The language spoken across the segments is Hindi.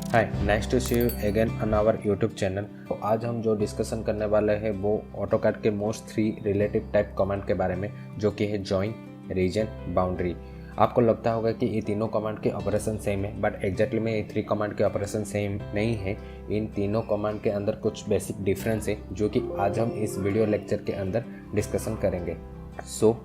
Hi, nice to see you again on our YouTube channel. तो आज हम जो डिस्कशन करने वाले हैं वो ऑटोकैड के मोस्ट 3 रिलेटिव टाइप कमांड के बारे में, जो कि है जॉइन, रीजन, बाउंड्री। आपको लगता होगा कि ये तीनों कमांड के ऑपरेशन सेम है, बट एग्जैक्टली में ये 3 कमांड के ऑपरेशन सेम नहीं है। इन तीनों कमांड के अंदर कुछ बेसिक डिफरेंस है जो कि आज हम इस वीडियो लेक्चर के अंदर डिस्कशन करेंगे। So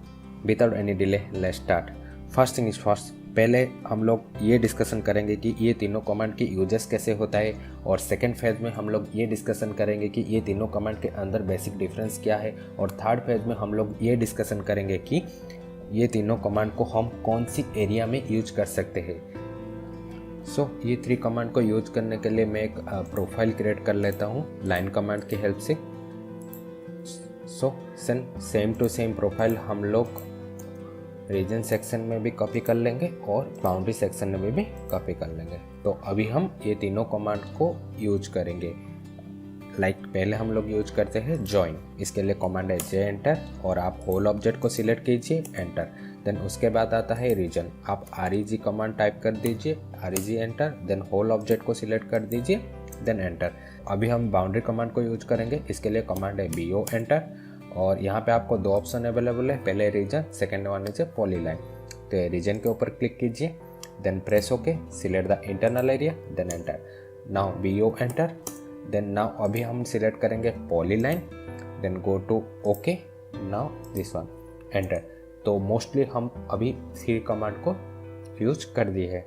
without any delay let's start. First thing is first, पहले हम लोग ये डिस्कशन करेंगे कि ये तीनों कमांड की यूजेस कैसे होता है, और सेकेंड फेज में हम लोग ये डिस्कशन करेंगे कि ये तीनों कमांड के अंदर बेसिक डिफरेंस क्या है, और थर्ड फेज में हम लोग ये डिस्कशन करेंगे कि ये तीनों कमांड को हम कौन सी एरिया में यूज कर सकते हैं। सो ये 3 कमांड को यूज करने के लिए मैं एक प्रोफाइल क्रिएट कर लेता हूँ लाइन कमांड की हेल्प से। So same to same profile हम लोग रीजन सेक्शन में भी कॉपी कर लेंगे और बाउंड्री सेक्शन में भी कॉपी कर लेंगे। तो अभी हम ये तीनों कमांड को यूज करेंगे। पहले हम लोग यूज करते हैं जॉइन। इसके लिए कमांड है जे एंटर, और आप होल ऑब्जेक्ट को सिलेक्ट कीजिए, एंटर। देन उसके बाद आता है रीजन। आप REG कमांड टाइप कर दीजिए, REG enter. Then whole object को सिलेक्ट कर दीजिए, देन एंटर। अभी हम बाउंड्री कमांड को यूज करेंगे। इसके लिए कमांड है BO एंटर, और यहाँ पे आपको 2 ऑप्शन अवेलेबल है, पहले रीजन, सेकेंड वन है पॉलीलाइन। तो रीजन के ऊपर क्लिक कीजिए, then press okay, select the internal area, then enter. Now BO enter. Then now अभी हम सिलेक्ट करेंगे polyline, then go to okay, now this one, enter. तो मोस्टली हम अभी 3 कमांड को यूज कर दी है।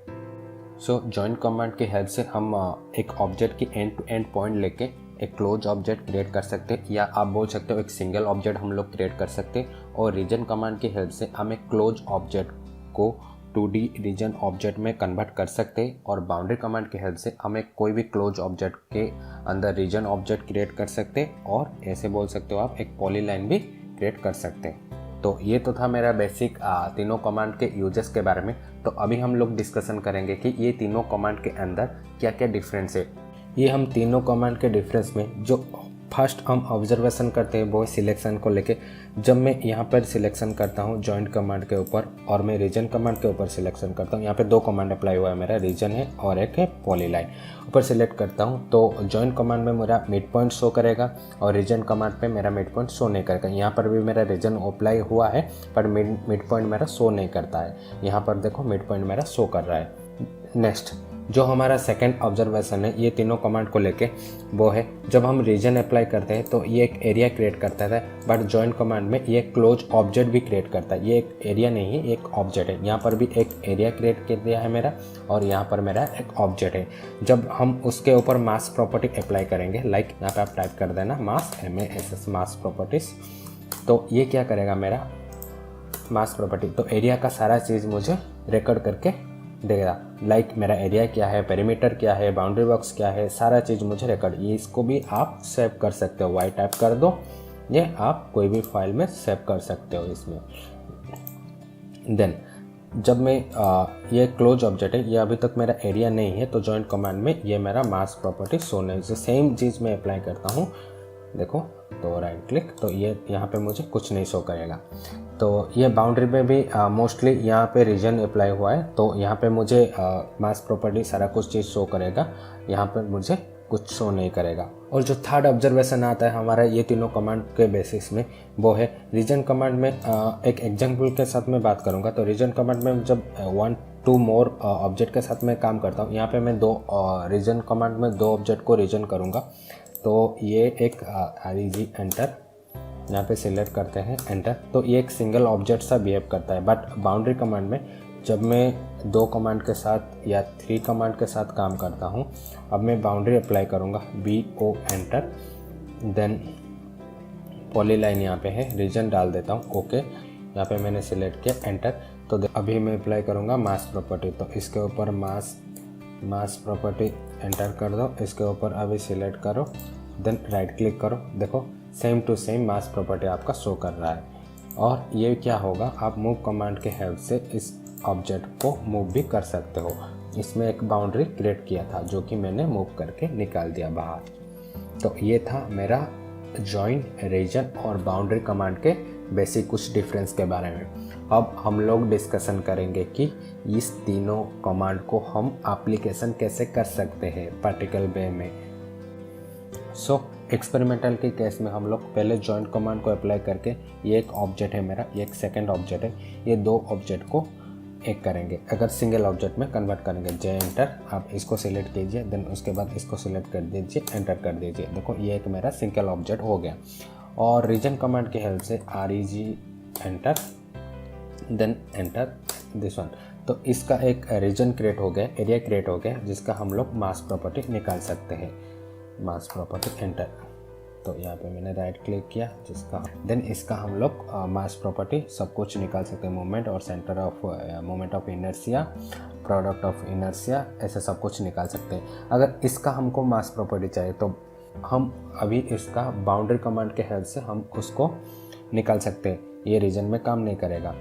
सो जॉइन कमांड की हेल्प से हम एक ऑब्जेक्ट की एंड टू एंड पॉइंट लेके एक क्लोज ऑब्जेक्ट क्रिएट कर सकते हैं, या आप बोल सकते हो एक सिंगल ऑब्जेक्ट हम लोग क्रिएट कर सकते हैं। और रीजन कमांड की हेल्प से हम एक क्लोज ऑब्जेक्ट को 2D रीजन ऑब्जेक्ट में कन्वर्ट कर सकते हैं, और बाउंड्री कमांड की हेल्प से हम एक कोई भी क्लोज ऑब्जेक्ट के अंदर रीजन ऑब्जेक्ट क्रिएट कर सकते हैं, और ऐसे बोल सकते हो आप एक पॉलीलाइन भी क्रिएट कर सकते हैं। तो ये तो था मेरा बेसिक तीनों कमांड के यूजेस के बारे में। तो अभी हम लोग डिस्कशन करेंगे कि ये तीनों कमांड के अंदर क्या क्या डिफरेंस है। ये हम तीनों कमांड के डिफरेंस में जो फर्स्ट हम ऑब्जर्वेशन करते हैं वो है सिलेक्शन को लेके। जब मैं यहाँ पर सिलेक्शन करता हूँ जॉइंट कमांड के ऊपर, और मैं रीजन कमांड के ऊपर सिलेक्शन करता हूँ, यहाँ पे 2 कमांड अप्लाई हुआ है, मेरा रीजन है और एक है पॉलीलाइन। ऊपर सिलेक्ट करता हूँ तो जॉइंट कमांड में मेरा मिड पॉइंट शो करेगा, और रीजन कमांड पे मेरा मिड पॉइंट शो नहीं करेगा। यहाँ पर भी मेरा रीजन अप्लाई हुआ है, पर मिड पॉइंट मेरा शो नहीं करता है। यहाँ पर देखो मिड पॉइंट मेरा शो कर रहा है। नेक्स्ट जो हमारा सेकंड ऑब्जर्वेशन है ये तीनों कमांड को लेके, वो है जब हम रीजन अप्लाई करते हैं तो ये एक एरिया क्रिएट करता है, बट जॉइंट कमांड में ये क्लोज ऑब्जेक्ट भी क्रिएट करता है। ये एक एरिया नहीं है, एक ऑब्जेक्ट है। यहाँ पर भी एक एरिया क्रिएट कर दिया है मेरा, और यहाँ पर मेरा एक ऑब्जेक्ट है। जब हम उसके ऊपर मास प्रॉपर्टी अप्लाई करेंगे, यहाँ पे आप टाइप कर देना मास, MASS, मास प्रॉपर्टीज। तो ये क्या करेगा मेरा मास प्रॉपर्टी, तो एरिया का सारा चीज़ मुझे रिकॉर्ड करके देगा। मेरा एरिया क्या है, पेरीमीटर क्या है, बाउंड्री बॉक्स क्या है, सारा चीज़ मुझे रिकॉर्ड। ये इसको भी आप सेव कर सकते हो, वाई टाइप कर दो, ये आप कोई भी फाइल में सेव कर सकते हो इसमें। देन जब मैं ये क्लोज ऑब्जेक्ट है, ये अभी तक मेरा एरिया नहीं है, तो जॉइंट कमांड में ये मेरा मास प्रॉपर्टी शो नहीं। सेम चीज़ मैं अप्लाई करता हूँ, देखो, तो राइट क्लिक, तो ये यहाँ पे मुझे कुछ नहीं शो करेगा। तो ये बाउंड्री में भी मोस्टली यहाँ पे रीजन अप्लाई हुआ है, तो यहाँ पे मुझे मास प्रॉपर्टी सारा कुछ चीज़ शो करेगा, यहाँ पे मुझे कुछ शो नहीं करेगा। और जो थर्ड ऑब्जर्वेशन आता है हमारा ये तीनों कमांड के बेसिस में, वो है रीजन कमांड में। एक एग्जांपल के साथ मैं बात करूँगा। तो रीजन कमांड में जब 1-2 मोर ऑब्जेक्ट के साथ मैं काम करता हूँ, यहाँ पे मैं रीजन कमांड में 2 ऑब्जेक्ट को रीजन करूँगा। तो ये एक REG एंटर, यहाँ पे सिलेक्ट करते हैं, एंटर। तो ये एक सिंगल ऑब्जेक्ट सा बिहेव करता है, बट बाउंड्री कमांड में जब मैं 2 कमांड के साथ या 3 कमांड के साथ काम करता हूँ, अब मैं बाउंड्री अप्लाई करूँगा, BO एंटर। देन पॉलीलाइन यहाँ पे है, रीजन डाल देता हूँ, ओके। यहाँ पे मैंने सिलेक्ट किया, एंटर। तो अभी मैं अप्लाई करूँगा मास प्रॉपर्टी, तो इसके ऊपर मास प्रॉपर्टी एंटर कर दो, इसके ऊपर अभी सिलेक्ट करो, देन राइट क्लिक करो, देखो same to same mass property आपका शो कर रहा है। और ये क्या होगा, आप मूव कमांड के हेल्प से इस ऑब्जेक्ट को मूव भी कर सकते हो। इसमें एक बाउंड्री क्रिएट किया था जो कि मैंने मूव करके निकाल दिया बाहर। तो ये था मेरा जॉइन, रीजन और बाउंड्री कमांड के बेसिक कुछ डिफरेंस के बारे में। अब हम लोग डिस्कशन करेंगे कि इस तीनों कमांड को हम एप्लीकेशन कैसे कर सकते हैं प्रैक्टिकल वे में। सो एक्सपेरिमेंटल के केस में हम लोग पहले जॉइंट कमांड को अप्लाई करके, ये एक ऑब्जेक्ट है मेरा, ये एक सेकंड ऑब्जेक्ट है, ये दो ऑब्जेक्ट को एक करेंगे। अगर सिंगल ऑब्जेक्ट में कन्वर्ट करेंगे, जे एंटर, आप इसको सिलेक्ट कीजिए, देन उसके बाद इसको सिलेक्ट कर दीजिए, एंटर कर दीजिए। देखो ये एक मेरा सिंगल ऑब्जेक्ट हो गया। और रीजन कमांड की हेल्प से REG enter, then enter this one, तो इसका एक रीजन क्रिएट हो गया, एरिया क्रिएट हो गया, जिसका हम लोग मास प्रॉपर्टी निकाल सकते हैं। मास प्रॉपर्टी एंटर, तो यहाँ पे मैंने राइट क्लिक किया, जिसका देन इसका हम लोग मास प्रॉपर्टी सब कुछ निकाल सकते हैं। मोमेंट और centre of moment of inertia, product of inertia, ऐसे सब कुछ निकाल सकते हैं। अगर इसका हमको मास प्रॉपर्टी चाहिए तो हम अभी इसका बाउंड्री कमांड के हेल्प से हम उसको निकाल सकते हैं। ये रीजन में काम नहीं करेगा,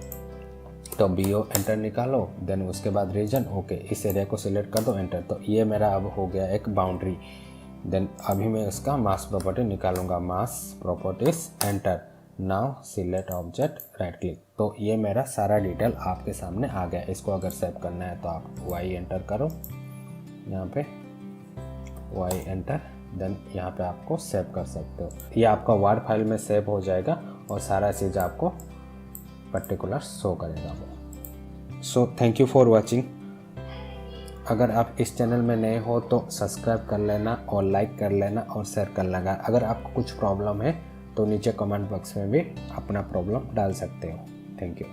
तो BO एंटर निकालो, देन उसके बाद रीजन, ओके, इस एरिया को सिलेक्ट कर दो, एंटर। तो ये मेरा अब हो गया एक बाउंड्री। देन अभी मैं इसका मास प्रॉपर्टी निकालूंगा, mass properties enter, now select object, right click. तो ये मेरा सारा डिटेल आपके सामने आ गया। इसको अगर सेव करना है तो आप Y एंटर करो, यहाँ पे Y एंटर, देन यहाँ पे आपको सेव कर सकते हो। ये आपका वर्ड फाइल में सेव हो जाएगा और सारा चीज़ आपको पर्टिकुलर शो करेगा। So thank you for watching. अगर आप इस चैनल में नए हो तो सब्सक्राइब कर लेना और लाइक कर लेना और शेयर कर लेना। अगर आपको कुछ प्रॉब्लम है तो नीचे कमेंट बॉक्स में भी अपना प्रॉब्लम डाल सकते हो। Thank you.